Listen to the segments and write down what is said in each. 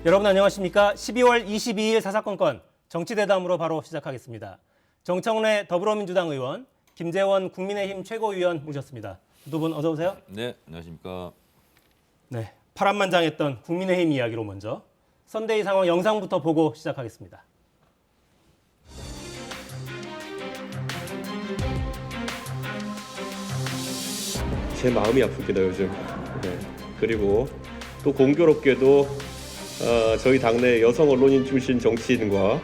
여러분 안녕하십니까? 12월 22일 사사건건 정치대담으로 바로 시작하겠습니다. 정청래 더불어민주당 의원, 김재원 국민의힘 최고위원 모셨습니다. 두 분 어서 오세요. 네, 안녕하십니까. 네, 파란만장했던 국민의힘 이야기로 먼저 선대위 상황 영상부터 보고 시작하겠습니다. 제 마음이 아픕니다 요즘. 네. 그리고 또 공교롭게도 저희 당내 여성 언론인 출신 정치인과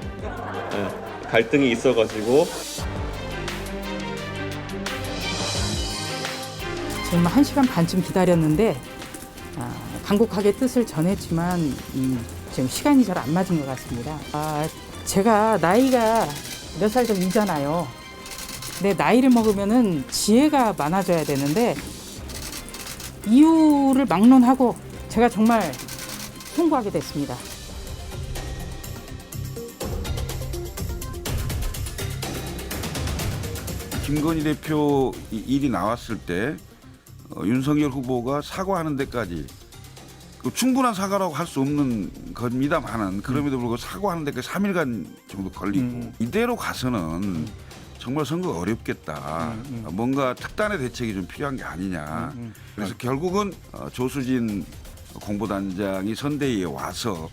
갈등이 있어가지고 정말 1시간 반쯤 기다렸는데 간곡하게 뜻을 전했지만 지금 시간이 잘 안 맞은 것 같습니다. 제가 나이가 몇 살 좀 이잖아요. 근데 나이를 먹으면은 지혜가 많아져야 되는데 이유를 막론하고 제가 정말 송구하게 됐습니다. 김건희 대표 일이 나왔을 때 윤석열 후보가 사과하는 데까지 충분한 사과라고 할 수 없는 겁니다만은 그럼에도 불구하고 사과하는 데까지 3일간 정도 걸리고 이대로 가서는 정말 선거가 어렵겠다. 뭔가 특단의 대책이 좀 필요한 게 아니냐. 그래서 결국은 조수진 공보단장이 선대위에 와서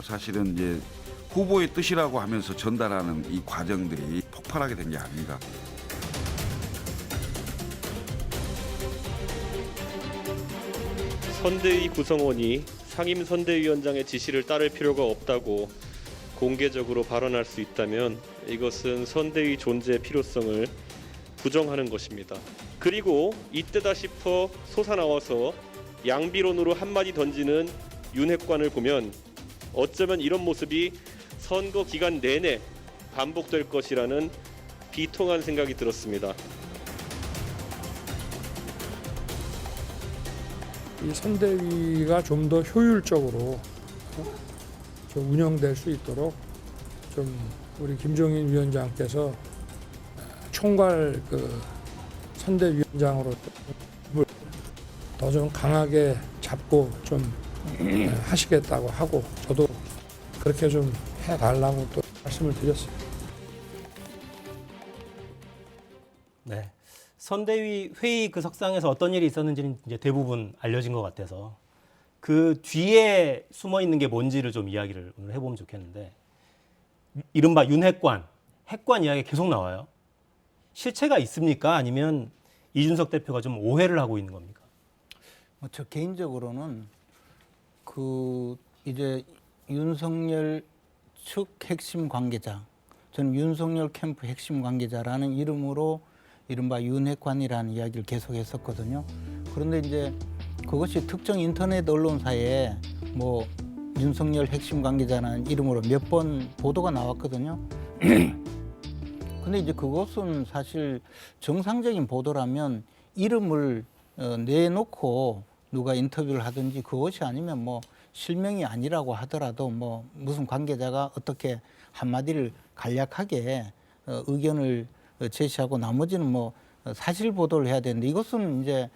사실은 이제 후보의 뜻이라고 하면서 전달하는 이 과정들이 폭발하게 된 게 아닌가. 선대위 구성원이 상임선대위원장의 지시를 따를 필요가 없다고 공개적으로 발언할 수 있다면 이것은 선대위 존재의 필요성을 부정하는 것입니다. 그리고 이때다 싶어 솟아나와서 양비론으로 한마디 던지는 윤핵관을 보면 어쩌면 이런 모습이 선거 기간 내내 반복될 것이라는 비통한 생각이 들었습니다. 이 선대위가 좀 더 효율적으로 좀 운영될 수 있도록 좀 우리 김종인 위원장께서 총괄 선대위원장으로 더 좀 강하게 잡고 좀 하시겠다고 하고 저도 그렇게 좀 해달라고 또 말씀을 드렸습니다. 네, 선대위 회의 그 석상에서 어떤 일이 있었는지는 이제 대부분 알려진 것 같아서 그 뒤에 숨어 있는 게 뭔지를 좀 이야기를 오늘 해보면 좋겠는데, 이른바 윤핵관, 핵관 이야기 계속 나와요. 실체가 있습니까? 아니면 이준석 대표가 좀 오해를 하고 있는 겁니까? 저 개인적으로는 이제 윤석열 측 핵심 관계자, 저는 윤석열 캠프 핵심 관계자라는 이름으로 이른바 윤핵관이라는 이야기를 계속했었거든요. 그런데 이제 그것이 특정 인터넷 언론사에 뭐 윤석열 핵심 관계자라는 이름으로 몇 번 보도가 나왔거든요. 근데 이제 그것은 사실 정상적인 보도라면 이름을 내놓고 누가 인터뷰를 하든지, 그것이 아니면 뭐 실명이 아니라고 하더라도 뭐 무슨 관계자가 어떻게 한마디를 간략하게 의견을 제시하고 나머지는 뭐 사실 보도를 해야 되는데, 이것은 이제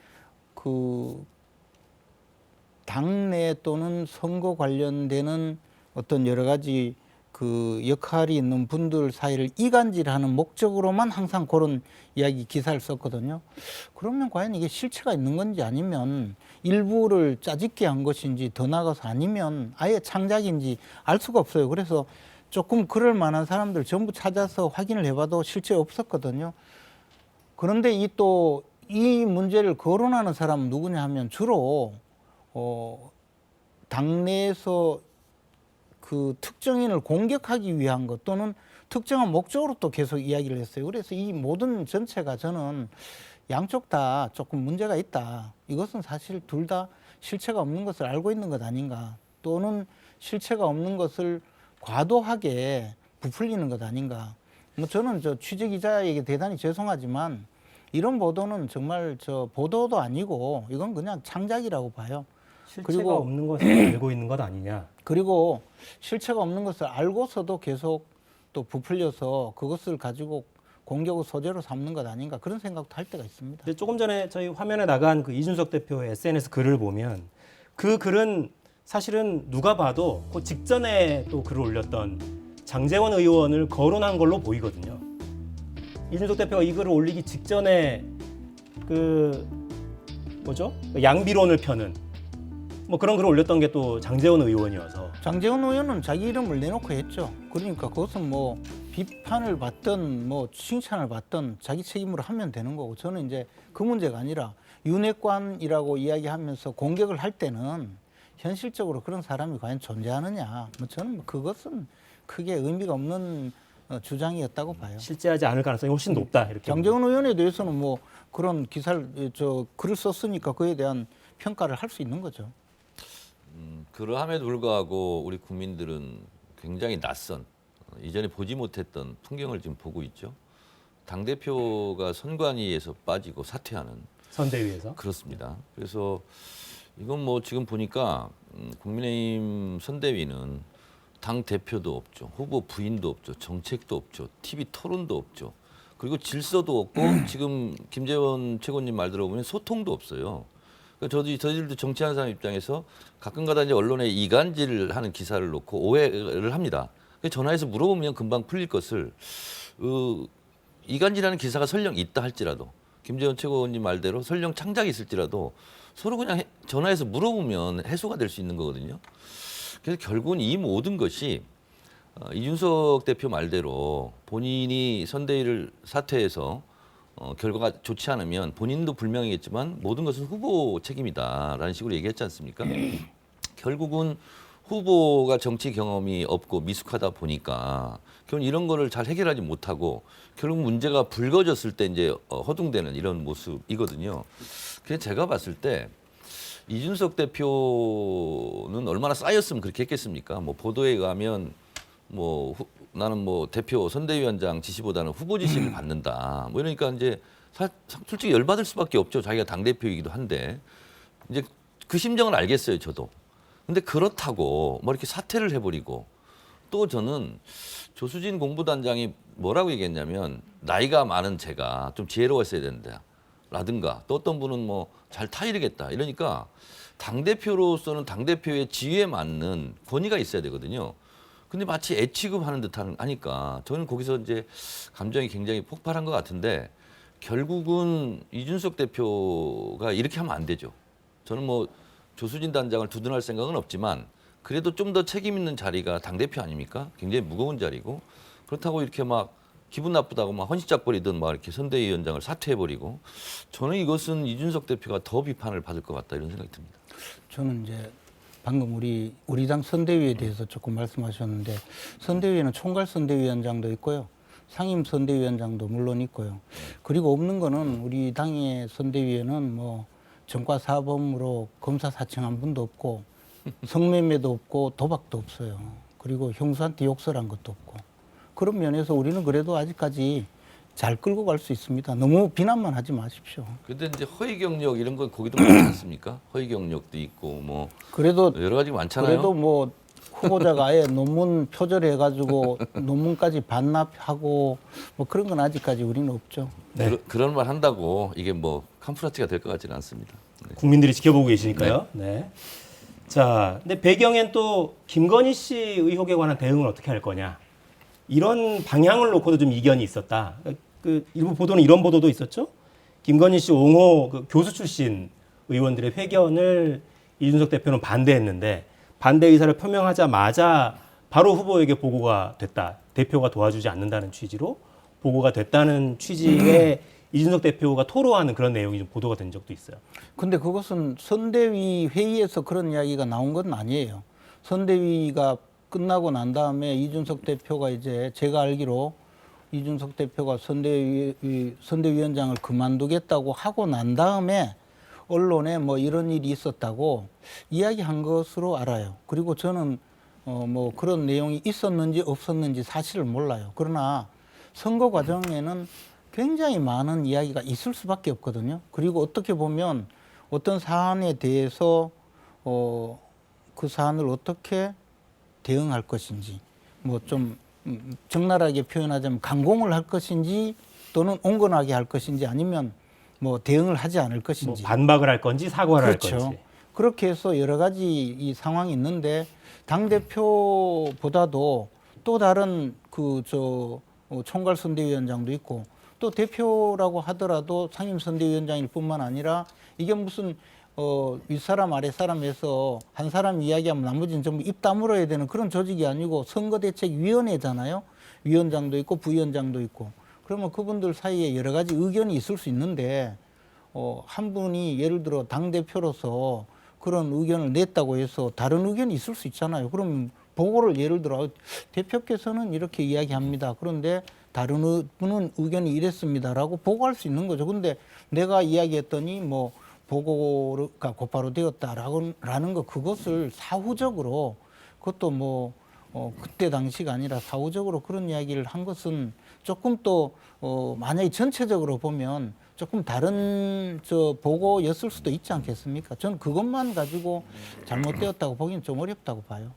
당내 또는 선거 관련되는 어떤 여러 가지 역할이 있는 분들 사이를 이간질하는 목적으로만 항상 그런 이야기 기사를 썼거든요. 그러면 과연 이게 실체가 있는 건지, 아니면 일부를 짜집게 한 것인지, 더 나아가서 아니면 아예 창작인지 알 수가 없어요. 그래서 조금 그럴 만한 사람들 전부 찾아서 확인을 해봐도 실체 없었거든요. 그런데 이 문제를 거론하는 사람은 누구냐 하면 주로 당내에서 특정인을 공격하기 위한 것 또는 특정한 목적으로 또 계속 이야기를 했어요. 그래서 이 모든 전체가 저는 양쪽 다 조금 문제가 있다. 이것은 사실 둘 다 실체가 없는 것을 알고 있는 것 아닌가, 또는 실체가 없는 것을 과도하게 부풀리는 것 아닌가. 뭐 저는 취재 기자에게 대단히 죄송하지만 이런 보도는 정말 보도도 아니고 이건 그냥 창작이라고 봐요. 실체가 없는 것을 알고 있는 것 아니냐. 그리고 실체가 없는 것을 알고서도 계속 또 부풀려서 그것을 가지고 공격의 소재로 삼는 것 아닌가, 그런 생각도 할 때가 있습니다. 조금 전에 저희 화면에 나간 그 이준석 대표의 SNS 글을 보면 그 글은 사실은 누가 봐도 그 직전에 또 글을 올렸던 장제원 의원을 거론한 걸로 보이거든요. 이준석 대표가 이 글을 올리기 직전에 그 뭐죠? 양비론을 펴는 뭐 그런 글을 올렸던 게 또 장제원 의원이어서 장제원 의원은 자기 이름을 내놓고 했죠. 그러니까 그것은 뭐 비판을 받든 뭐 칭찬을 받든 자기 책임으로 하면 되는 거고, 저는 이제 그 문제가 아니라 윤핵관이라고 이야기하면서 공격을 할 때는 현실적으로 그런 사람이 과연 존재하느냐, 뭐 저는 뭐 그것은 크게 의미가 없는 주장이었다고 봐요. 실제하지 않을 가능성이 훨씬 높다 이렇게. 장제원 의원에 대해서는 뭐 그런 기사를 글을 썼으니까 그에 대한 평가를 할 수 있는 거죠. 그러함에도 불구하고 우리 국민들은 굉장히 낯선, 이전에 보지 못했던 풍경을 지금 보고 있죠. 당대표가 선관위에서 빠지고 사퇴하는, 선대위에서. 그렇습니다. 그래서 이건 뭐 지금 보니까 국민의힘 선대위는 당 대표도 없죠, 후보 부인도 없죠, 정책도 없죠, TV 토론도 없죠, 그리고 질서도 없고 지금 김재원 최고님 말 들어보면 소통도 없어요. 그러니까 저희들도 정치하는 사람 입장에서 가끔가다 이제 언론에 이간질을 하는 기사를 놓고 오해를 합니다. 전화해서 물어보면 금방 풀릴 것을 이간질하는 기사가 설령 있다 할지라도, 김재원 최고님 말대로 설령 창작이 있을지라도 서로 그냥 전화해서 물어보면 해소가 될 수 있는 거거든요. 그래서 결국은 이 모든 것이 이준석 대표 말대로 본인이 선대위를 사퇴해서 결과가 좋지 않으면 본인도 불명이겠지만 모든 것은 후보 책임이다라는 식으로 얘기했지 않습니까? 결국은 후보가 정치 경험이 없고 미숙하다 보니까 결국 이런 거를 잘 해결하지 못하고 결국 문제가 불거졌을 때 이제 허둥대는 이런 모습이거든요. 그래서 제가 봤을 때 이준석 대표는 얼마나 쌓였으면 그렇게 했겠습니까? 뭐 보도에 의하면 뭐 나는 뭐 대표 선대위원장 지시보다는 후보 지시를 받는다. 뭐 이러니까 이제 솔직히 열받을 수밖에 없죠. 자기가 당 대표이기도 한데 이제 그 심정을 알겠어요, 저도. 근데 그렇다고 뭐 이렇게 사퇴를 해버리고, 또 저는 조수진 공보단장이 뭐라고 얘기했냐면 나이가 많은 제가 좀 지혜로웠어야 된다. 라든가 또 어떤 분은 뭐 잘 타이르겠다 이러니까 당대표로서는 당대표의 지위에 맞는 권위가 있어야 되거든요. 근데 마치 애취급하는 듯 하니까 저는 거기서 이제 감정이 굉장히 폭발한 것 같은데, 결국은 이준석 대표가 이렇게 하면 안 되죠. 저는 뭐 조수진 단장을 두둔할 생각은 없지만 그래도 좀 더 책임 있는 자리가 당대표 아닙니까? 굉장히 무거운 자리고, 그렇다고 이렇게 막 기분 나쁘다고 막 헌시짝거리든 막 이렇게 선대위원장을 사퇴해버리고, 저는 이것은 이준석 대표가 더 비판을 받을 것 같다 이런 생각이 듭니다. 저는 이제 방금 우리 당 선대위에 대해서 조금 말씀하셨는데, 선대위에는 총괄 선대위원장도 있고요, 상임 선대위원장도 물론 있고요. 그리고 없는 거는 우리 당의 선대위에는 뭐 정과 사범으로 검사 사칭한 분도 없고 성매매도 없고 도박도 없어요. 그리고 형수한테 욕설한 것도 없고, 그런 면에서 우리는 그래도 아직까지 잘 끌고 갈 수 있습니다. 너무 비난만 하지 마십시오. 근데 이제 허위 경력 이런 건 거기도 많지 않습니까? 허위 경력도 있고 뭐 그래도 여러 가지 많잖아요. 그래도 뭐 후보자가 아예 논문 표절해가지고 논문까지 반납하고 뭐 그런 건 아직까지 우리는 없죠. 네. 그런 말 한다고 이게 뭐 캄프라치가 될 것 같지는 않습니다. 네. 국민들이 지켜보고 계시니까요. 네. 자, 근데 배경엔 또 김건희 씨 의혹에 관한 대응을 어떻게 할 거냐, 이런 방향을 놓고도 좀 이견이 있었다. 그 일부 보도는 이런 보도도 있었죠. 김건희 씨 옹호 그 교수 출신 의원들의 회견을 이준석 대표는 반대했는데 반대 의사를 표명하자마자 바로 후보에게 보고가 됐다. 대표가 도와주지 않는다는 취지로 보고가 됐다는 취지의 이준석 대표가 토로하는 그런 내용이 좀 보도가 된 적도 있어요. 근데 그것은 선대위 회의에서 그런 이야기가 나온 건 아니에요. 선대위가 끝나고 난 다음에 이준석 대표가 이제 제가 알기로 이준석 대표가 선대위원장을 그만두겠다고 하고 난 다음에 언론에 뭐 이런 일이 있었다고 이야기한 것으로 알아요. 그리고 저는 뭐 그런 내용이 있었는지 없었는지 사실을 몰라요. 그러나 선거 과정에는 굉장히 많은 이야기가 있을 수밖에 없거든요. 그리고 어떻게 보면 어떤 사안에 대해서 그 사안을 어떻게 대응할 것인지, 뭐 좀 적나라하게 표현하자면 강공을 할 것인지 또는 온건하게 할 것인지 아니면 뭐 대응을 하지 않을 것인지, 뭐 반박을 할 건지 사과를 그렇죠. 할 건지. 그렇게 해서 여러 가지 이 상황이 있는데 당 대표보다도 또 다른 총괄 선대위원장도 있고 또 대표라고 하더라도 상임 선대위원장일 뿐만 아니라 이게 무슨 윗사람 아랫사람에서 한 사람 이야기하면 나머지는 전부 입 다물어야 되는 그런 조직이 아니고 선거대책위원회잖아요. 위원장도 있고 부위원장도 있고. 그러면 그분들 사이에 여러 가지 의견이 있을 수 있는데 한 분이 예를 들어 당대표로서 그런 의견을 냈다고 해서 다른 의견이 있을 수 있잖아요. 그럼 보고를 예를 들어 대표께서는 이렇게 이야기합니다. 그런데 다른 분은 의견이 이랬습니다라고 보고할 수 있는 거죠. 근데 내가 이야기했더니 뭐 보고가 곧바로 되었다라는 거 그것을 사후적으로 그것도 뭐 그때 당시가 아니라 사후적으로 그런 이야기를 한 것은 조금 또 만약에 전체적으로 보면 조금 다른 보고였을 수도 있지 않겠습니까? 저는 그것만 가지고 잘못되었다고 보기는 좀 어렵다고 봐요.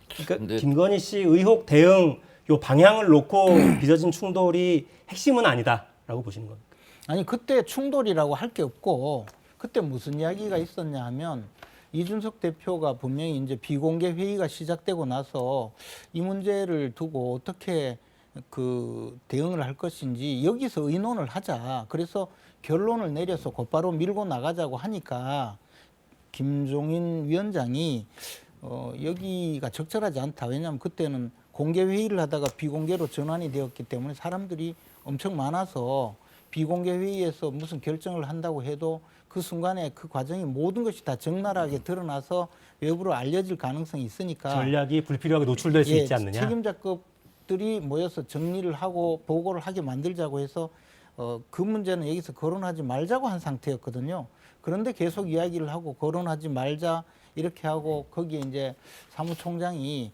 그러니까 근데- 김건희 씨 의혹 대응 요 방향을 놓고 빚어진 충돌이 핵심은 아니다라고 보시는 겁니까? 아니 그때 충돌이라고 할 게 없고 그때 무슨 이야기가 있었냐 하면 이준석 대표가 분명히 이제 비공개 회의가 시작되고 나서 이 문제를 두고 어떻게 대응을 할 것인지 여기서 의논을 하자. 그래서 결론을 내려서 곧바로 밀고 나가자고 하니까 김종인 위원장이 여기가 적절하지 않다. 왜냐하면 그때는 공개 회의를 하다가 비공개로 전환이 되었기 때문에 사람들이 엄청 많아서 비공개 회의에서 무슨 결정을 한다고 해도 그 순간에 그 과정이 모든 것이 다 적나라하게 드러나서 외부로 알려질 가능성이 있으니까 전략이 불필요하게 노출될 수 있지 않느냐? 책임자급들이 모여서 정리를 하고 보고를 하게 만들자고 해서 그 문제는 여기서 거론하지 말자고 한 상태였거든요. 그런데 계속 이야기를 하고 거론하지 말자 이렇게 하고 거기에 이제 사무총장이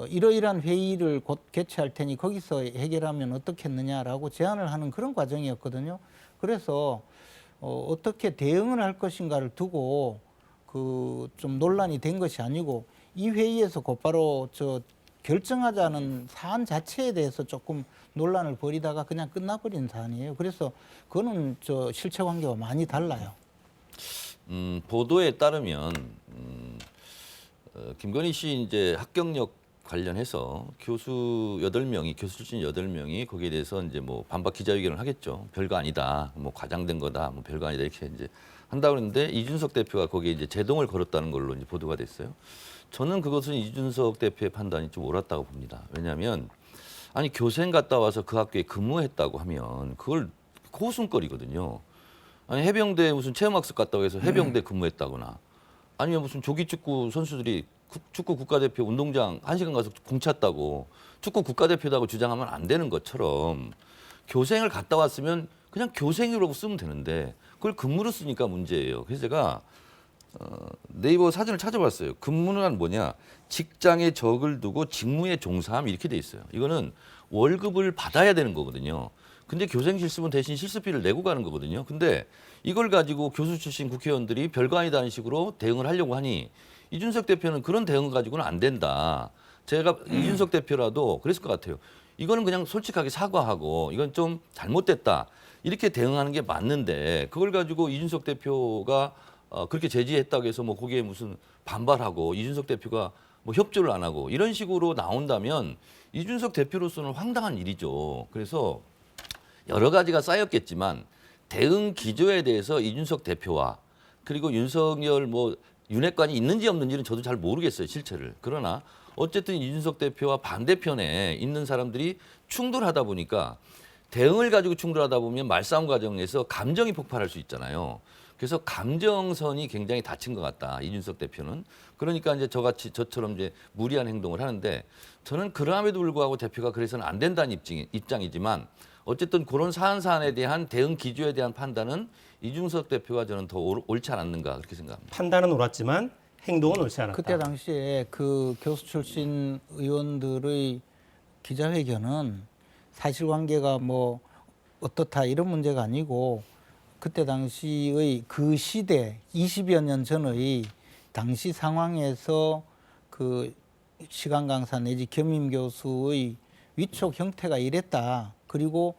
이러이러한 회의를 곧 개최할 테니 거기서 해결하면 어떻겠느냐라고 제안을 하는 그런 과정이었거든요. 그래서 어떻게 대응을 할 것인가를 두고 좀 논란이 된 것이 아니고 이 회의에서 곧바로 결정하자는 사안 자체에 대해서 조금 논란을 벌이다가 그냥 끝나버린 사안이에요. 그래서 그거는 실체 관계와 많이 달라요. 보도에 따르면 김건희 씨 이제 합격력 관련해서 교수 8명이 교수 출신 8명이 거기에 대해서 이제 뭐 반박 기자회견을 하겠죠. 별거 아니다. 뭐 과장된 거다. 뭐 별거 아니다. 이렇게 이제 한다고 그랬는데 이준석 대표가 거기에 이제 제동을 걸었다는 걸로 이제 보도가 됐어요. 저는 그것은 이준석 대표의 판단이 좀 옳았다고 봅니다. 왜냐하면 아니 교생 갔다 와서 그 학교에 근무했다고 하면 그걸 고순거리거든요. 아니 해병대 무슨 체험학습 갔다고 해서 해병대 근무했다거나 아니면 무슨 조기축구 선수들이 축구 국가대표 운동장 1시간 가서 공 찼다고 축구 국가대표라고 주장하면 안 되는 것처럼 교생을 갔다 왔으면 그냥 교생이라고 쓰면 되는데 그걸 근무로 쓰니까 문제예요. 그래서 제가 네이버 사전을 찾아봤어요. 근무는 뭐냐? 직장에 적을 두고 직무에 종사함 이렇게 돼 있어요. 이거는 월급을 받아야 되는 거거든요. 근데 교생 실습은 대신 실습비를 내고 가는 거거든요. 근데 이걸 가지고 교수 출신 국회의원들이 별거 아니다는 식으로 대응을 하려고 하니 이준석 대표는 그런 대응을 가지고는 안 된다. 제가 이준석 대표라도 그랬을 것 같아요. 이거는 그냥 솔직하게 사과하고 이건 좀 잘못됐다. 이렇게 대응하는 게 맞는데 그걸 가지고 이준석 대표가 그렇게 제지했다고 해서 뭐 거기에 무슨 반발하고 이준석 대표가 뭐 협조를 안 하고 이런 식으로 나온다면 이준석 대표로서는 황당한 일이죠. 그래서 여러 가지가 쌓였겠지만 대응 기조에 대해서 이준석 대표와 그리고 윤석열 뭐 윤핵관이 있는지 없는지는 저도 잘 모르겠어요, 실체를. 그러나 어쨌든 이준석 대표와 반대편에 있는 사람들이 충돌하다 보니까 대응을 가지고 충돌하다 보면 말싸움 과정에서 감정이 폭발할 수 있잖아요. 그래서 감정선이 굉장히 다친 것 같다, 이준석 대표는. 그러니까 이제 저처럼 이제 무리한 행동을 하는데 저는 그럼에도 불구하고 대표가 그래서는 안 된다는 입장이지만 어쨌든 그런 사안에 대한 대응 기조에 대한 판단은 이준석 대표가 저는 더 옳지 않았는가 그렇게 생각합니다. 판단은 옳았지만 행동은 옳지 않았다. 그때 당시에 그 교수 출신 의원들의 기자회견은 사실관계가 뭐 어떻다 이런 문제가 아니고 그때 당시의 그 시대 20여 년 전의 당시 상황에서 그 시간 강사 내지 겸임 교수의 위촉 형태가 이랬다. 그리고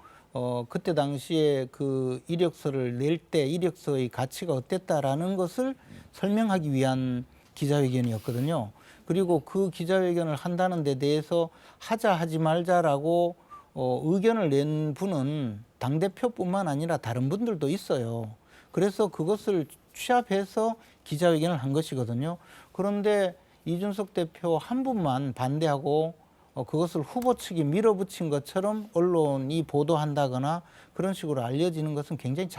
그때 당시에 그 이력서를 낼 때 이력서의 가치가 어땠다라는 것을 설명하기 위한 기자회견이었거든요. 그리고 그 기자회견을 한다는 데 대해서 하자 하지 말자라고 의견을 낸 분은 당대표뿐만 아니라 다른 분들도 있어요. 그래서 그것을 취합해서 기자회견을 한 것이거든요. 그런데 이준석 대표 한 분만 반대하고 그것을 후보 측이 밀어붙인 것처럼 언론이 보도한다거나 그런 식으로 알려지는 것은 굉장히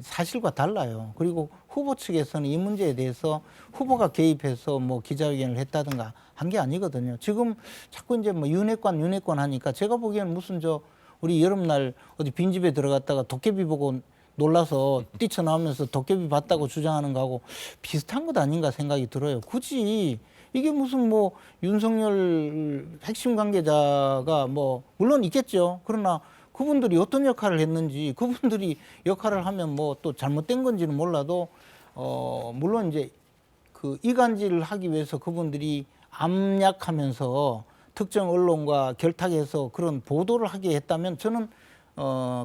사실과 달라요. 그리고 후보 측에서는 이 문제에 대해서 후보가 개입해서 뭐 기자회견을 했다든가 한 게 아니거든요. 지금 자꾸 이제 뭐 윤핵관 하니까 제가 보기에는 무슨 우리 여름날 어디 빈집에 들어갔다가 도깨비 보고 놀라서 뛰쳐나오면서 도깨비 봤다고 주장하는 거하고 비슷한 것 아닌가 생각이 들어요. 굳이 이게 무슨 뭐 윤석열 핵심 관계자가 뭐 물론 있겠죠. 그러나 그분들이 어떤 역할을 했는지 그분들이 역할을 하면 뭐 또 잘못된 건지는 몰라도 물론 이제 그 이간질을 하기 위해서 그분들이 압력하면서 특정 언론과 결탁해서 그런 보도를 하게 했다면 저는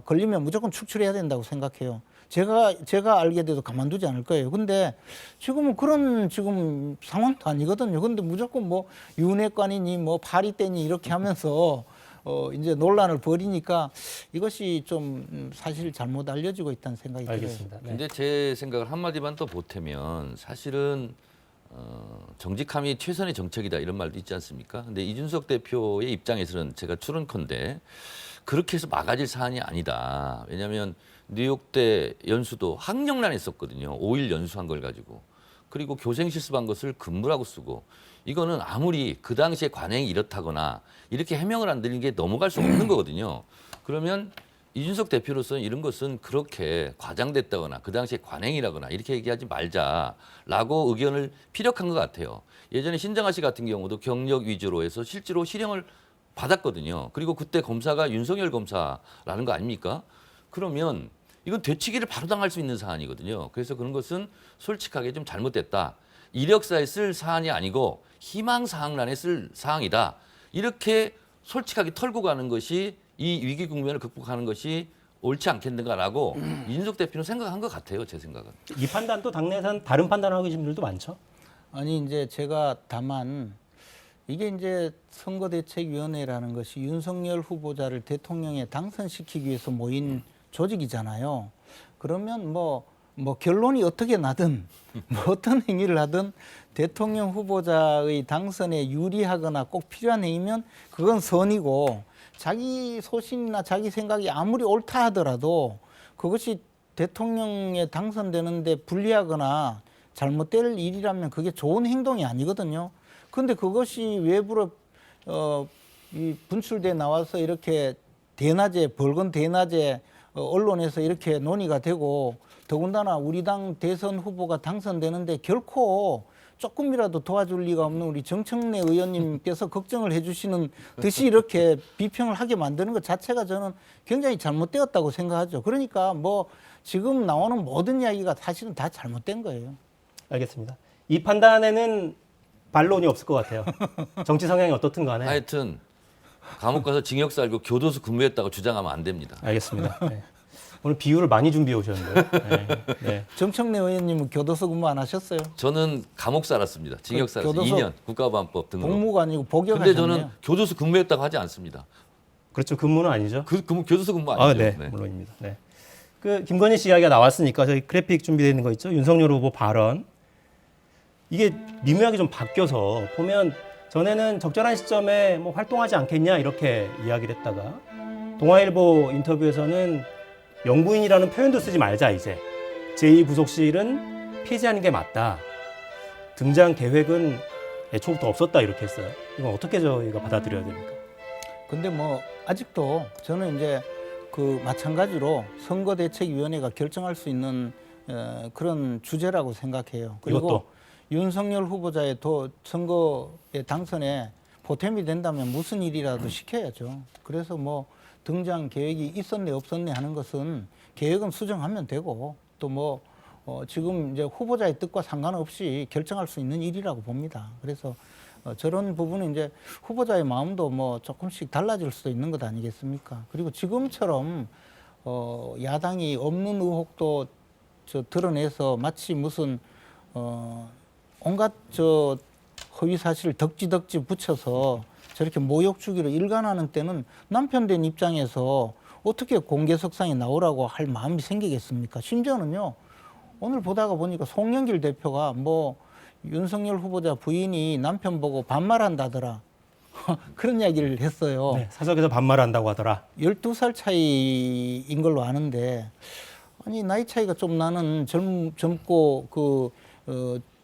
걸리면 무조건 축출해야 된다고 생각해요. 제가 알게 돼도 가만두지 않을 거예요. 근데 지금은 그런 지금 상황도 아니거든요. 근데 무조건 뭐 윤핵관이니 뭐 파리떼니 이렇게 하면서 이제 논란을 벌이니까 이것이 좀 사실 잘못 알려지고 있다는 생각이 들어요. 알겠습니다. 네. 근데 제 생각을 한마디만 더 보태면 사실은 정직함이 최선의 정책이다 이런 말도 있지 않습니까? 근데 이준석 대표의 입장에서는 제가 추론컨대 그렇게 해서 막아질 사안이 아니다. 왜냐하면 뉴욕대 연수도 학령난했었거든요. 5일 연수한 걸 가지고. 그리고 교생 실습한 것을 근무라고 쓰고 이거는 아무리 그 당시에 관행이 이렇다거나 이렇게 해명을 안 드리는 게 넘어갈 수 없는 거거든요. 그러면 이준석 대표로서는 이런 것은 그렇게 과장됐다거나 그 당시에 관행이라거나 이렇게 얘기하지 말자라고 의견을 피력한 것 같아요. 예전에 신장하 씨 같은 경우도 경력 위주로 해서 실제로 실형을 받았거든요. 그리고 그때 검사가 윤석열 검사라는 거 아닙니까? 그러면 이건 되치기를 바로 당할 수 있는 사안이거든요. 그래서 그런 것은 솔직하게 좀 잘못됐다. 이력서에 쓸 사안이 아니고 희망사항란에 쓸 사항이다. 이렇게 솔직하게 털고 가는 것이 이 위기 국면을 극복하는 것이 옳지 않겠는가라고 이준석 대표는 생각한 것 같아요. 제 생각은. 이 판단도 당내에서는 다른 판단하고 계신 분들도 많죠. 아니 이제 제가 다만 이게 이제 선거대책위원회라는 것이 윤석열 후보자를 대통령에 당선시키기 위해서 모인 조직이잖아요. 그러면 뭐 결론이 어떻게 나든 뭐 어떤 행위를 하든 대통령 후보자의 당선에 유리하거나 꼭 필요한 행위면 그건 선이고 자기 소신이나 자기 생각이 아무리 옳다 하더라도 그것이 대통령에 당선되는데 불리하거나 잘못될 일이라면 그게 좋은 행동이 아니거든요. 그런데 그것이 외부로 이 분출돼 나와서 이렇게 벌건 대낮에 언론에서 이렇게 논의가 되고 더군다나 우리 당 대선 후보가 당선되는데 결코 조금이라도 도와줄 리가 없는 우리 정청래 의원님께서 걱정을 해주시는 듯이 이렇게 비평을 하게 만드는 것 자체가 저는 굉장히 잘못되었다고 생각하죠. 그러니까 뭐 지금 나오는 모든 이야기가 사실은 다 잘못된 거예요. 알겠습니다. 이 판단에는 반론이 없을 것 같아요. 정치 성향이 어떻든 간에. 하여튼 감옥 가서 징역 살고 교도소 근무했다고 주장하면 안 됩니다. 알겠습니다. 네. 오늘 비유를 많이 준비해 오셨는데요. 네. 네. 정청래 의원님은 교도소 근무 안 하셨어요? 저는 감옥 살았습니다. 징역 살았어요. 교도소 2년 국가보안법 등으로. 복무관이고 근데 복역하셨네요. 저는 교도소 근무했다고 하지 않습니다. 그렇죠. 근무는 아니죠. 교도소 근무 아니죠. 네, 물론입니다. 네. 그 김건희 씨 이야기가 나왔으니까 저희 그래픽 준비되어 있는 거 있죠. 윤석열 후보 발언. 이게 미묘하게 좀 바뀌어서 보면 전에는 적절한 시점에 뭐 활동하지 않겠냐 이렇게 이야기를 했다가 동아일보 인터뷰에서는 영부인이라는 표현도 쓰지 말자 이제 제2부속실은 폐지하는 게 맞다. 등장 계획은 애초부터 없었다 이렇게 했어요. 이건 어떻게 저희가 받아들여야 됩니까? 근데 뭐 아직도 저는 이제 그 마찬가지로 선거대책위원회가 결정할 수 있는 그런 주제라고 생각해요. 그리고 이것도? 윤석열 후보자의 선거의 당선에 보탬이 된다면 무슨 일이라도 시켜야죠. 그래서 뭐 등장 계획이 있었네 없었네 하는 것은 계획은 수정하면 되고 또 뭐 지금 이제 후보자의 뜻과 상관없이 결정할 수 있는 일이라고 봅니다. 그래서 저런 부분은 이제 후보자의 마음도 뭐 조금씩 달라질 수도 있는 것 아니겠습니까? 그리고 지금처럼 야당이 없는 의혹도 드러내서 마치 무슨 온갖 저 허위 사실을 덕지덕지 붙여서 저렇게 모욕 주기로 일관하는 때는 남편 된 입장에서 어떻게 공개석상에 나오라고 할 마음이 생기겠습니까? 심지어는요, 오늘 보다가 보니까 송영길 대표가 뭐 윤석열 후보자 부인이 남편 보고 반말한다더라. 그런 이야기를 했어요. 네, 사석에서 반말한다고 하더라. 12살 차이인 걸로 아는데, 아니 나이 차이가 좀 나는 젊고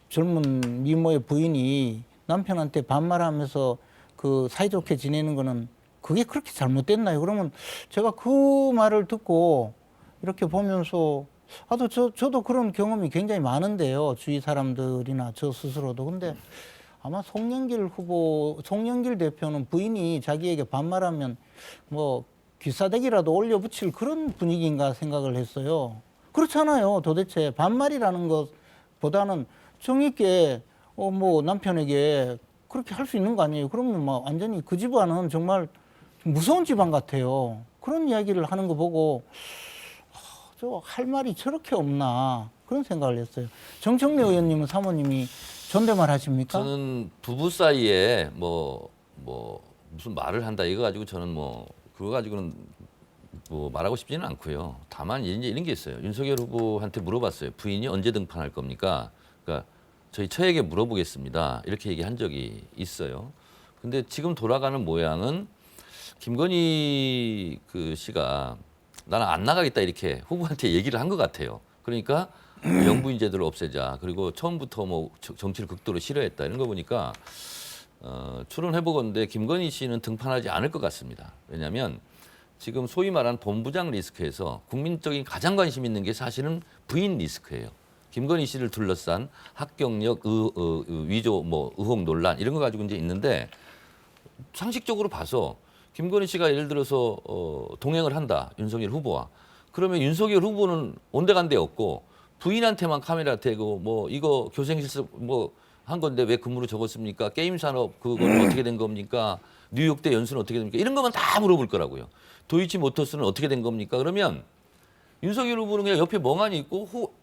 젊은 미모의 부인이 남편한테 반말하면서 그 사이좋게 지내는 거는 그게 그렇게 잘못됐나요? 그러면 제가 그 말을 듣고 이렇게 보면서 저도 그런 경험이 굉장히 많은데요. 주위 사람들이나 저 스스로도. 근데 아마 송영길 대표는 부인이 자기에게 반말하면 뭐 귀싸대기라도 올려붙일 그런 분위기인가 생각을 했어요. 그렇잖아요. 도대체 반말이라는 것보다는 정있게 뭐 남편에게 그렇게 할 수 있는 거 아니에요. 그러면 뭐 완전히 그 집안은 정말 무서운 집안 같아요. 그런 이야기를 하는 거 보고 저 할 말이 저렇게 없나 그런 생각을 했어요. 정청래 의원님은 사모님이 존댓말 하십니까? 저는 부부 사이에 뭐 무슨 말을 한다 이거 가지고 저는 뭐 그거 가지고는 뭐 말하고 싶지는 않고요. 다만 이제 이런 게 있어요. 윤석열 후보한테 물어봤어요. 부인이 언제 등판할 겁니까? 그러니까 저희 처에게 물어보겠습니다. 이렇게 얘기한 적이 있어요. 근데 지금 돌아가는 모양은 김건희 그 씨가 나는 안 나가겠다 이렇게 후보한테 얘기를 한 것 같아요. 그러니까 영부인 제도를 없애자. 그리고 처음부터 뭐 정치를 극도로 싫어했다. 이런 거 보니까 추론해보건데 김건희 씨는 등판하지 않을 것 같습니다. 왜냐하면 지금 소위 말하는 본부장 리스크에서 국민적인 가장 관심 있는 게 사실은 부인 리스크예요. 김건희 씨를 둘러싼 학경력, 위조, 뭐 의혹 논란 이런 거 가지고 이제 있는데 상식적으로 봐서 김건희 씨가 예를 들어서 동행을 한다 윤석열 후보와 그러면 윤석열 후보는 온데간데 없고 부인한테만 카메라 대고 뭐 이거 교생 실습 뭐 한 건데 왜 근무로 적었습니까? 게임 산업 그건 어떻게 된 겁니까? 뉴욕대 연수는 어떻게 됩니까? 이런 것만 다 물어볼 거라고요. 도이치 모터스는 어떻게 된 겁니까? 그러면 윤석열 후보는 그냥 옆에 멍하니 있고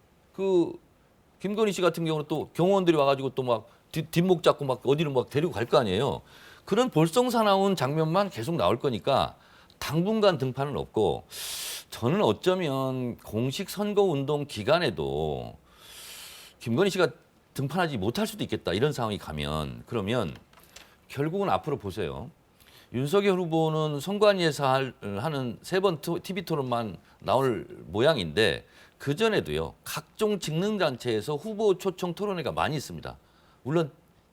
김건희 씨 같은 경우는 또 경호원들이 와가지고 또 막 뒷목 잡고 막 어디로 막 데리고 갈 거 아니에요. 그런 볼썽사나운 장면만 계속 나올 거니까 당분간 등판은 없고 저는 어쩌면 공식 선거운동 기간에도 김건희 씨가 등판하지 못할 수도 있겠다. 이런 상황이 가면 그러면 결국은 앞으로 보세요. 윤석열 후보는 선관위에서 하는 3번 TV 토론만 나올 모양인데 그전에도요. 각종 직능단체에서 후보 초청 토론회가 많이 있습니다. 물론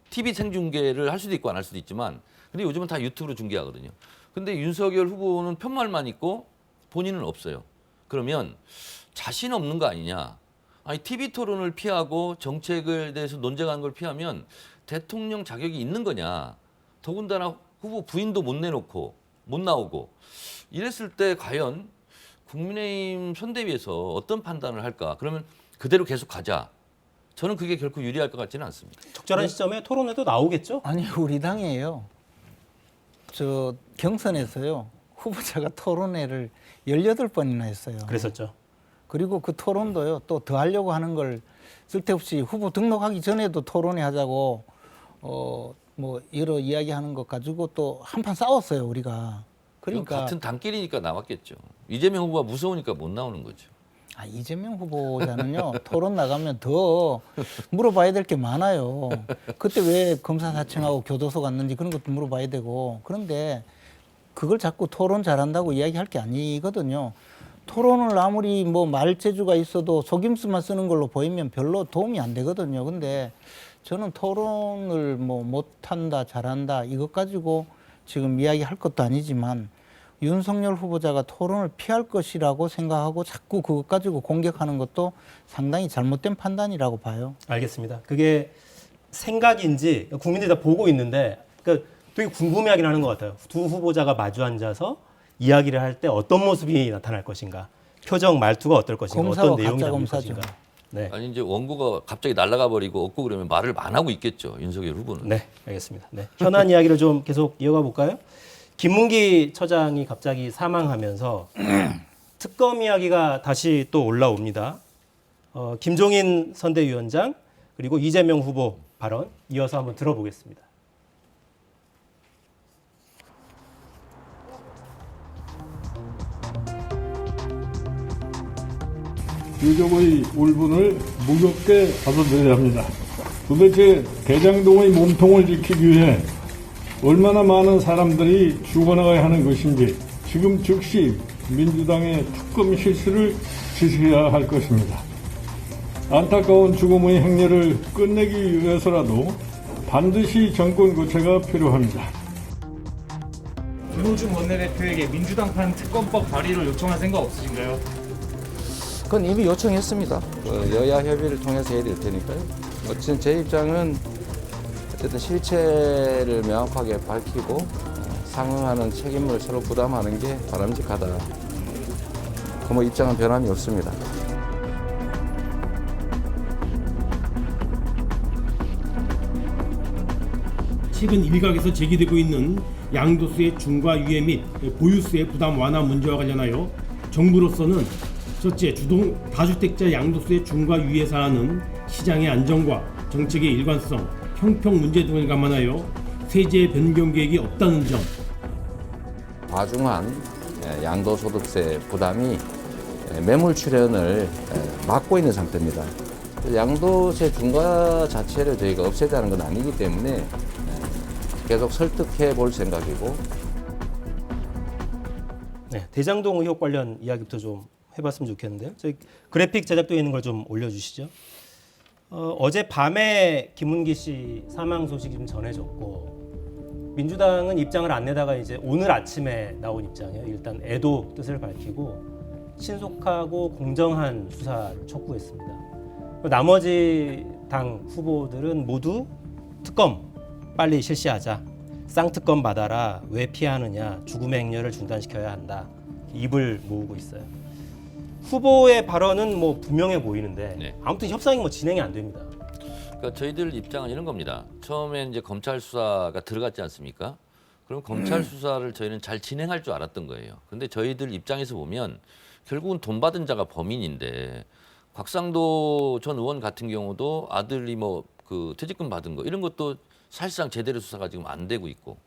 TV 생중계를 할 수도 있고 안 할 수도 있지만 근데 요즘은 다 유튜브로 중계하거든요. 근데 윤석열 후보는 편말만 있고 본인은 없어요. 그러면 자신 없는 거 아니냐. 아니 TV 토론을 피하고 정책에 대해서 논쟁하는 걸 피하면 대통령 자격이 있는 거냐. 더군다나 후보 부인도 못 내놓고 못 나오고 이랬을 때 과연 국민의힘 선대위에서 어떤 판단을 할까? 그러면 그대로 계속 가자. 저는 그게 결코 유리할 것 같지는 않습니다. 적절한 시점에 토론회도 나오겠죠? 아니 우리 당이에요. 저 경선에서요. 후보자가 토론회를 18번이나 했어요. 그랬었죠. 그리고 그 토론도요. 또 더 하려고 하는 걸 쓸데없이 후보 등록하기 전에도 토론회 하자고 뭐 여러 이야기하는 것 가지고 또 한판 싸웠어요 우리가. 그러니까 같은 당끼리니까 나왔겠죠. 이재명 후보가 무서우니까 못 나오는 거죠. 이재명 후보자는요 토론 나가면 더 물어봐야 될 게 많아요. 그때 왜 검사사청하고 교도소 갔는지 그런 것도 물어봐야 되고 그런데 그걸 자꾸 토론 잘한다고 이야기할 게 아니거든요. 토론을 아무리 뭐 말재주가 있어도 속임수만 쓰는 걸로 보이면 별로 도움이 안 되거든요. 근데 저는 토론을 뭐 못한다 잘한다 이것 가지고 지금 이야기할 것도 아니지만 윤석열 후보자가 토론을 피할 것이라고 생각하고 자꾸 그것 가지고 공격하는 것도 상당히 잘못된 판단이라고 봐요. 알겠습니다. 그게 생각인지 국민들이 다 보고 있는데 그러니까 되게 궁금해하긴 하는 것 같아요. 두 후보자가 마주 앉아서 이야기를 할 때 어떤 모습이 나타날 것인가, 표정, 말투가 어떨 것인가, 어떤 내용이 나올 것인가. 네, 아니 이제 원고가 갑자기 날아가 버리고 없고 그러면 말을 안 하고 있겠죠. 윤석열 후보는. 네, 알겠습니다. 네, 현안 이야기를 좀 계속 이어가 볼까요? 김문기 처장이 갑자기 사망하면서 특검 이야기가 다시 또 올라옵니다. 김종인 선대위원장 그리고 이재명 후보 발언 이어서 한번 들어보겠습니다. 유족의 울분을 무겁게 받아들여야 합니다. 도대체 대장동의 몸통을 지키기 위해 얼마나 많은 사람들이 죽어나가야 하는 것인지 지금 즉시 민주당의 특검 실시를 지시해야 할 것입니다. 안타까운 죽음의 행렬을 끝내기 위해서라도 반드시 정권 교체가 필요합니다. 김호중 원내대표에게 민주당판 특검법 발의를 요청할 생각 없으신가요? 그건 이미 요청했습니다. 여야 협의를 통해서 해야 될 테니까요. 어쨌든 제 입장은 어쨌든 실체를 명확하게 밝히고 상응하는 책임을 서로 부담하는 게 바람직하다. 그 입장은 변함이 없습니다. 최근 일각에서 제기되고 있는 양도세의 중과 유예 및 보유세 부담 완화 문제와 관련하여 정부로서는 첫째, 다주택자 양도세 중과 유예 사안은 시장의 안정과 정책의 일관성, 형평 문제 등을 감안하여 세제 변경 계획이 없다는 점. 과중한 양도소득세 부담이 매물 출현을 막고 있는 상태입니다. 양도세 중과 자체를 저희가 없애자는 건 아니기 때문에 계속 설득해 볼 생각이고. 네, 대장동 의혹 관련 이야기부터 좀 해봤으면 좋겠는데요. 저희 그래픽 제작되어 있는 걸 좀 올려주시죠. 어제 밤에 김문기 씨 사망 소식이 좀 전해졌고 민주당은 입장을 안 내다가 이제 오늘 아침에 나온 입장이에요. 일단 애도 뜻을 밝히고 신속하고 공정한 수사를 촉구했습니다. 나머지 당 후보들은 모두 특검 빨리 실시하자, 쌍특검 받아라, 왜 피하느냐, 죽음의 행렬을 중단시켜야 한다, 입을 모으고 있어요. 후보의 발언은 뭐 분명해 보이는데 네. 아무튼 협상이 뭐 진행이 안 됩니다. 그러니까 저희들 입장은 이런 겁니다. 처음에 이제 검찰 수사가 들어갔지 않습니까? 그럼 검찰 수사를 저희는 잘 진행할 줄 알았던 거예요. 근데 저희들 입장에서 보면 결국은 돈 받은 자가 범인인데 곽상도 전 의원 같은 경우도 아들이 뭐 그 퇴직금 받은 거 이런 것도 사실상 제대로 수사가 지금 안 되고 있고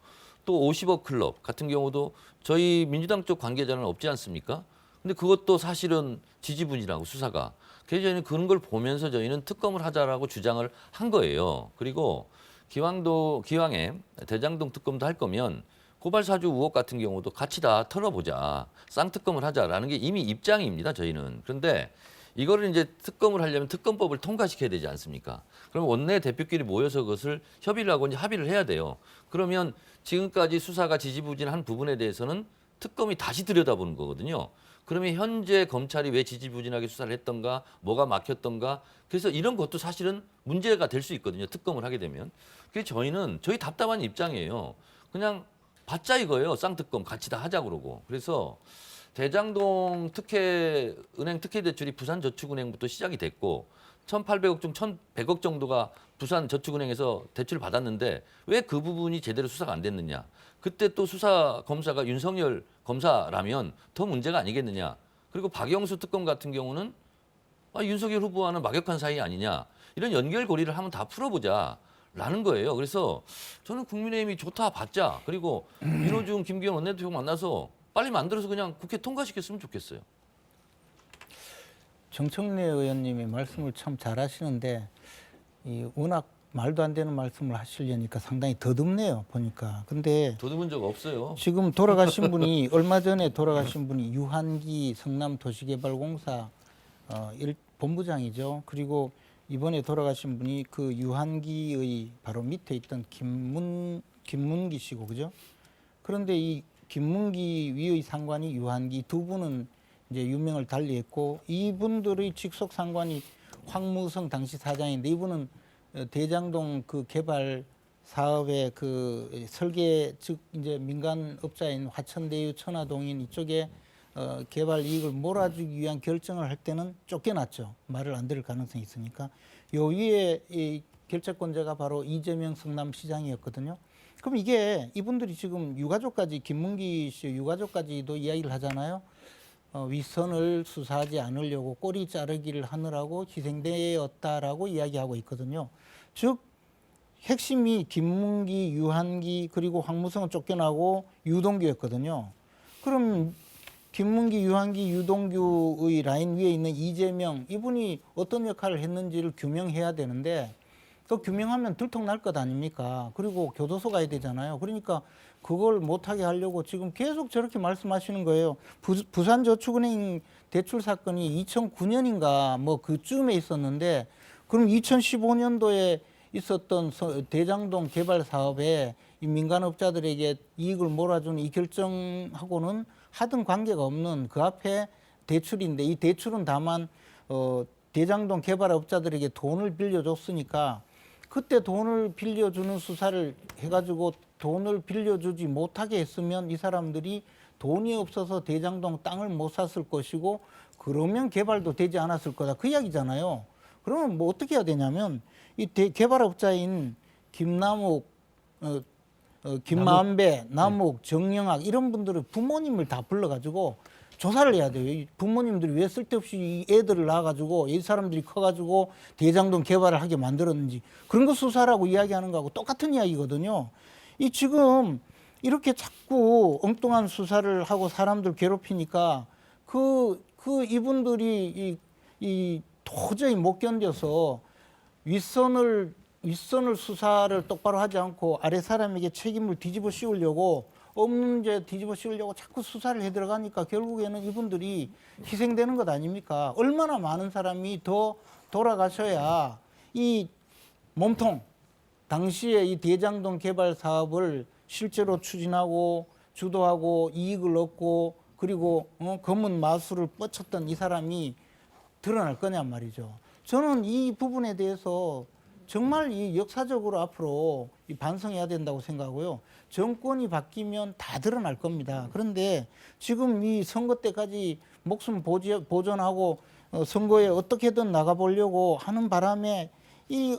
또 50억 클럽 같은 경우도 저희 민주당 쪽 관계자는 없지 않습니까? 근데 그것도 사실은 지지분이라고 수사가. 그래서 저희는 그런 걸 보면서 저희는 특검을 하자라고 주장을 한 거예요. 그리고 기왕에 대장동 특검도 할 거면 고발 사주 의혹 같은 경우도 같이 다 털어보자. 쌍특검을 하자라는 게 이미 입장입니다. 저희는. 그런데 이거를 이제 특검을 하려면 특검법을 통과시켜야 되지 않습니까? 그럼 원내 대표끼리 모여서 그것을 협의를 하고 이제 합의를 해야 돼요. 그러면 지금까지 수사가 지지부진한 부분에 대해서는 특검이 다시 들여다보는 거거든요. 그러면 현재 검찰이 왜 지지부진하게 수사를 했던가, 뭐가 막혔던가, 그래서 이런 것도 사실은 문제가 될 수 있거든요. 특검을 하게 되면. 그래서 저희는 저희 답답한 입장이에요. 그냥 받자 이거예요. 쌍특검 같이 다 하자 그러고. 그래서 대장동 은행 특혜 대출이 부산저축은행부터 시작이 됐고 1,800억 중 1,100억 정도가 부산저축은행에서 대출을 받았는데 왜 그 부분이 제대로 수사가 안 됐느냐. 그때 또 수사 검사가 윤석열 검사라면 더 문제가 아니겠느냐. 그리고 박영수 특검 같은 경우는 윤석열 후보와는 막역한 사이 아니냐. 이런 연결고리를 한번 다 풀어보자라는 거예요. 그래서 저는 국민의힘이 좋다 받자. 그리고 민호중 김기현 원내대표 만나서 빨리 만들어서 그냥 국회 통과시켰으면 좋겠어요. 정청래 의원님이 말씀을 참 잘하시는데 워낙 말도 안 되는 말씀을 하시려니까 상당히 더듬네요. 보니까. 근데 더듬은 적 없어요. 지금 돌아가신 분이 얼마 전에 돌아가신 분이 유한기 성남도시개발공사 본부장이죠. 그리고 이번에 돌아가신 분이 그 유한기의 바로 밑에 있던 김문기 씨고, 그죠? 그런데 이 김문기 위의 상관이 유한기 두 분은 이제 유명을 달리했고 이분들의 직속 상관이 황무성 당시 사장인데 이분은 대장동 그 개발 사업의 그 설계 즉 이제 민간업자인 화천대유 천화동인 이쪽에 개발 이익을 몰아주기 위한 결정을 할 때는 쫓겨났죠. 말을 안 들을 가능성이 있으니까. 요 위에 이 결재권자가 바로 이재명 성남시장이었거든요. 그럼 이게 이분들이 지금 유가족까지 김문기 씨 유가족까지도 이야기를 하잖아요. 윗선을 수사하지 않으려고 꼬리 자르기를 하느라고 희생되었다라고 이야기하고 있거든요. 즉 핵심이 김문기, 유한기 그리고 황무성은 쫓겨나고 유동규였거든요. 그럼 김문기, 유한기, 유동규의 라인 위에 있는 이재명 이분이 어떤 역할을 했는지를 규명해야 되는데 또 규명하면 들통날 것 아닙니까? 그리고 교도소 가야 되잖아요. 그러니까 그걸 못하게 하려고 지금 계속 저렇게 말씀하시는 거예요. 부산저축은행 대출 사건이 2009년인가 뭐 그쯤에 있었는데 그럼 2015년도에 있었던 대장동 개발 사업에 이 민간업자들에게 이익을 몰아주는 이 결정하고는 하등 관계가 없는 그 앞에 대출인데 이 대출은 다만 대장동 개발업자들에게 돈을 빌려줬으니까 그때 돈을 빌려주는 수사를 해가지고 돈을 빌려주지 못하게 했으면 이 사람들이 돈이 없어서 대장동 땅을 못 샀을 것이고 그러면 개발도 되지 않았을 거다. 그 이야기잖아요. 그러면 뭐 어떻게 해야 되냐면 이 개발업자인 김남욱, 김만배, 남욱, 정영학 이런 분들을 부모님을 다 불러가지고 조사를 해야 돼요. 이 부모님들이 왜 쓸데없이 이 애들을 낳아가지고 이 사람들이 커가지고 대장동 개발을 하게 만들었는지 그런 거 수사라고 이야기하는 거하고 똑같은 이야기거든요. 이 지금 이렇게 자꾸 엉뚱한 수사를 하고 사람들 괴롭히니까 이분들이 이 도저히 못 견뎌서 윗선을 수사를 똑바로 하지 않고 아래 사람에게 책임을 뒤집어 씌우려고 없는 문제 뒤집어 씌우려고 자꾸 수사를 해 들어가니까 결국에는 이분들이 희생되는 것 아닙니까? 얼마나 많은 사람이 더 돌아가셔야 이 몸통 당시에 이 대장동 개발 사업을 실제로 추진하고 주도하고 이익을 얻고 그리고 검은 마술을 뻗쳤던 이 사람이 드러날 거냔 말이죠. 저는 이 부분에 대해서 정말 이 역사적으로 앞으로 이 반성해야 된다고 생각하고요. 정권이 바뀌면 다 드러날 겁니다. 그런데 지금 이 선거 때까지 목숨 보존하고 선거에 어떻게든 나가보려고 하는 바람에 이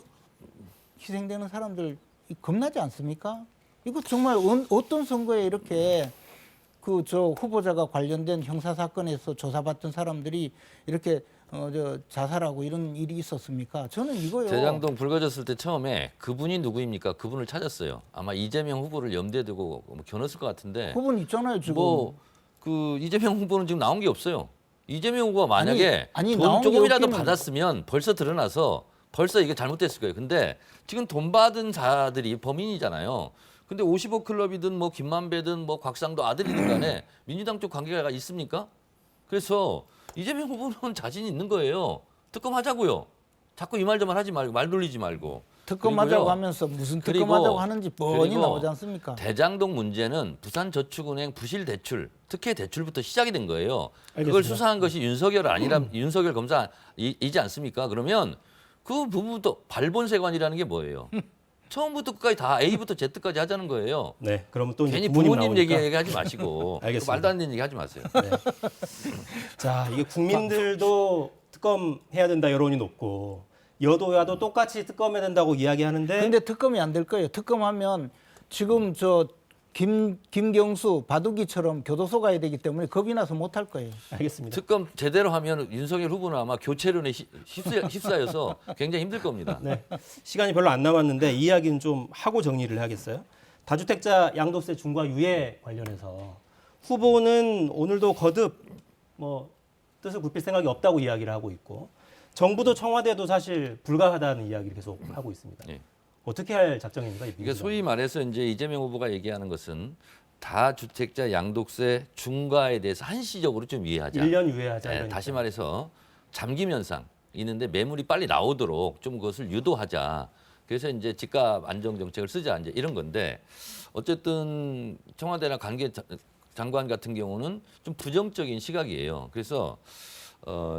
희생되는 사람들 겁나지 않습니까? 이거 정말 어떤 선거에 이렇게 저 후보자가 관련된 형사 사건에서 조사받던 사람들이 이렇게 자살하고 이런 일이 있었습니까? 저는 이거요. 대장동 불거졌을 때 처음에 그분이 누구입니까? 그분을 찾았어요. 아마 이재명 후보를 염두에 두고 겨눴을 것 같은데. 그분 있잖아요 지금. 그 이재명 후보는 지금 나온 게 없어요. 이재명 후보가 만약에 아니, 돈 조금이라도 받았으면 벌써 드러나서 벌써 이게 잘못됐을 거예요. 근데 지금 돈 받은 자들이 범인이잖아요. 근데 50억 클럽이든 뭐 김만배든 뭐 곽상도 아들이든 간에 민주당 쪽 관계가 있습니까? 그래서 이재명 후보는 자신이 있는 거예요. 특검하자고요. 자꾸 이 말 저 말 하지 말고 말 돌리지 말고. 특검하자고 하면서 무슨 특검하자고 하는지 뻔히 나오지 않습니까? 대장동 문제는 부산저축은행 부실 대출, 특혜 대출부터 시작이 된 거예요. 알겠습니다. 그걸 수사한 것이 윤석열 윤석열 검사이지 않습니까? 그러면 그 부분부터 발본세관이라는 게 뭐예요? 처음부터 끝까지 다 A부터 Z까지 하자는 거예요. 네, 그러면 또 괜히 부모님 부모님 나오니까. 얘기하지 마시고 알겠습니다. 말도 안 되는 얘기 하지 마세요. 네. 자, 이게 국민들도 특검해야 된다 여론이 높고 여도야도 똑같이 특검해야 된다고 이야기하는데 근데 특검이 안 될 거예요. 특검하면 지금 김경수, 바둑이처럼 교도소 가야 되기 때문에 겁이 나서 못 할 거예요. 알겠습니다. 특검 제대로 하면 윤석열 후보는 아마 교체론에 휩싸여서 굉장히 힘들 겁니다. 네. 시간이 별로 안 남았는데 이 이야기는 좀 하고 정리를 해야겠어요. 다주택자 양도세 중과 유예 관련해서 후보는 오늘도 거듭 뜻을 굽힐 생각이 없다고 이야기를 하고 있고 정부도 청와대도 사실 불가하다는 이야기를 계속 하고 있습니다. 네. 어떻게 할 작정입니까? 그러니까 소위 말해서 이제 이재명 후보가 얘기하는 것은 다주택자 양도세 중과에 대해서 한시적으로 좀 이해하자. 1년 유예하자. 네, 다시 말해서 잠김 현상 있는데 매물이 빨리 나오도록 좀 그것을 유도하자. 그래서 이제 집값 안정 정책을 쓰자 이제 이런 건데 어쨌든 청와대나 관계 장관 같은 경우는 좀 부정적인 시각이에요. 그래서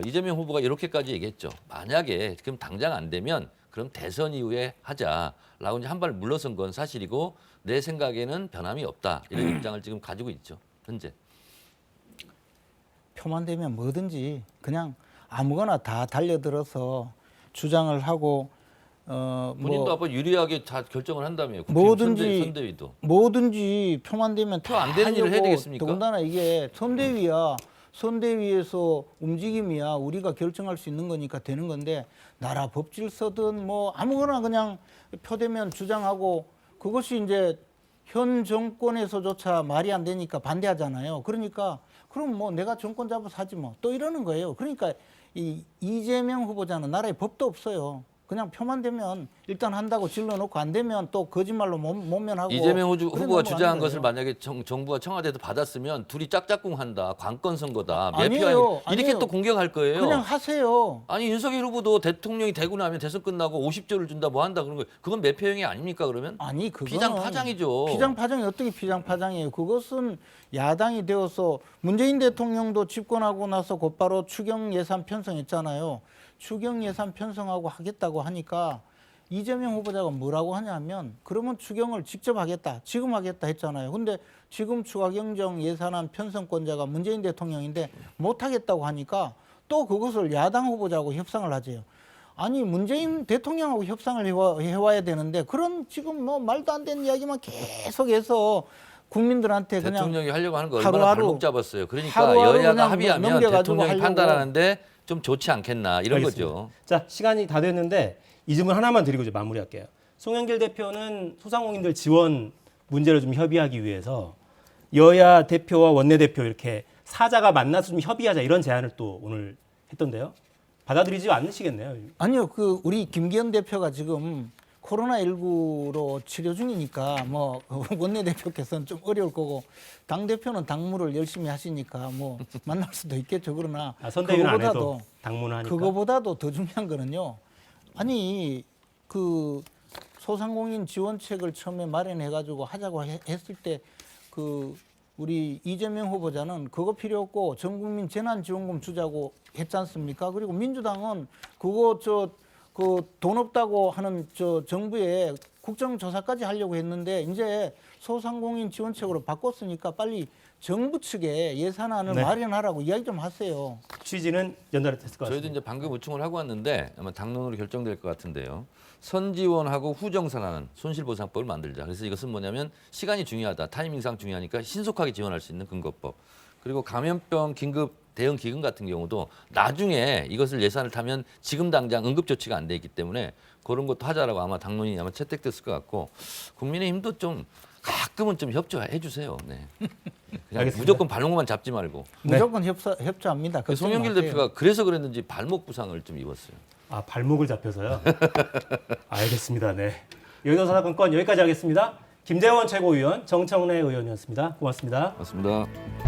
이재명 후보가 이렇게까지 얘기했죠. 만약에 지금 당장 안 되면 그럼 대선 이후에 하자라고 이제 한 발 물러선 건 사실이고 내 생각에는 변함이 없다 이런 입장을 지금 가지고 있죠. 현재. 표만 되면 뭐든지 그냥 아무거나 다 달려들어서 주장을 하고 본인도 아빠 유리하게 다 결정을 한다며요. 뭐든지 표만 되면 표 안 되는 일을 해야 되겠습니까? 더군다나 이게 선대위야. 선대위에서 움직임이야 우리가 결정할 수 있는 거니까 되는 건데 나라 법질서든 뭐 아무거나 그냥 표대면 주장하고 그것이 이제 현 정권에서조차 말이 안 되니까 반대하잖아요. 그러니까 그럼 뭐 내가 정권 잡아서 하지 뭐 또 이러는 거예요. 그러니까 이 이재명 후보자는 나라에 법도 없어요. 그냥 표만 되면 일단 한다고 질러놓고 안 되면 또 거짓말로 못면하고. 이재명 후보가 넘어가는 주장한 거예요. 것을 만약에 정부가 청와대에서 받았으면 둘이 짝짝꿍한다, 관건 선거다, 아니에요. 이렇게 아니에요. 또 공격할 거예요. 그냥 하세요. 아니 윤석열 후보도 대통령이 되고 나면 대선 끝나고 50조를 준다 뭐 한다 그런 거 그건 매표행위 아닙니까 그러면? 아니 그거는 피장파장이죠. 피장파장이 어떻게 피장파장이에요? 그것은 야당이 되어서 문재인 대통령도 집권하고 나서 곧바로 추경 예산 편성했잖아요. 추경 예산 편성하고 하겠다고 하니까 이재명 후보자가 뭐라고 하냐면 그러면 추경을 직접 하겠다, 지금 하겠다 했잖아요. 근데 지금 추가경정 예산안 편성권자가 문재인 대통령인데 못 하겠다고 하니까 또 그것을 야당 후보자하고 협상을 하재요. 아니 문재인 대통령하고 협상을 해와야 되는데 그런 지금 뭐 말도 안 되는 이야기만 계속해서 국민들한테 그냥 대통령이 하려고 하는 거 얼마나 하루하루 발목 잡았어요. 그러니까 하루하루 여야가 그냥 합의하면 넘겨가지고 대통령이 하려고. 판단하는데 좀 좋지 않겠나 이런 알겠습니다. 거죠. 자, 시간이 다 됐는데 이 질문 하나만 드리고 이제 마무리할게요. 송영길 대표는 소상공인들 지원 문제를 좀 협의하기 위해서 여야 대표와 원내대표 이렇게 사자가 만나서 좀 협의하자 이런 제안을 또 오늘 했던데요. 받아들이지 않으시겠네요. 아니요, 그 우리 김기현 대표가 지금 코로나19로 치료 중이니까 뭐 원내대표께서는 좀 어려울 거고 당 대표는 당무를 열심히 하시니까 뭐 만날 수도 있겠죠. 그러나 선대위는 안 해도 당무는 하니까. 그거보다도 더 중요한 거는요. 아니 그 소상공인 지원책을 처음에 마련해가지고 하자고 했을 때 그 우리 이재명 후보자는 그거 필요 없고 전국민 재난지원금 주자고 했지 않습니까? 그리고 민주당은 그거 그 돈 없다고 하는 정부에 국정조사까지 하려고 했는데 이제 소상공인 지원책으로 바꿨으니까 빨리 정부 측에 예산안을 네. 마련하라고 이야기 좀 하세요. 취지는 연달했을 것 같습니다. 저희도 이제 방금 요청을 하고 왔는데 아마 당론으로 결정될 것 같은데요. 선지원하고 후정산하는 손실보상법을 만들자. 그래서 이것은 뭐냐면 시간이 중요하다. 타이밍상 중요하니까 신속하게 지원할 수 있는 근거법. 그리고 감염병 긴급 대응 기금 같은 경우도 나중에 이것을 예산을 타면 지금 당장 응급 조치가 안 돼 있기 때문에 그런 것도 하자라고 아마 당론이 아마 채택됐을 것 같고 국민의힘도 좀 가끔은 좀 협조해 주세요. 네. 그냥 알겠습니다. 무조건 발목만 잡지 말고. 무조건 협조합니다. 송영길 걱정 마세요. 대표가 그래서 그랬는지 발목 부상을 좀 입었어요. 아, 발목을 잡혀서요? 알겠습니다. 네. 여의도 사건권 여기까지 하겠습니다. 김재원 최고위원, 정청래 의원이었습니다. 고맙습니다. 맞습니다.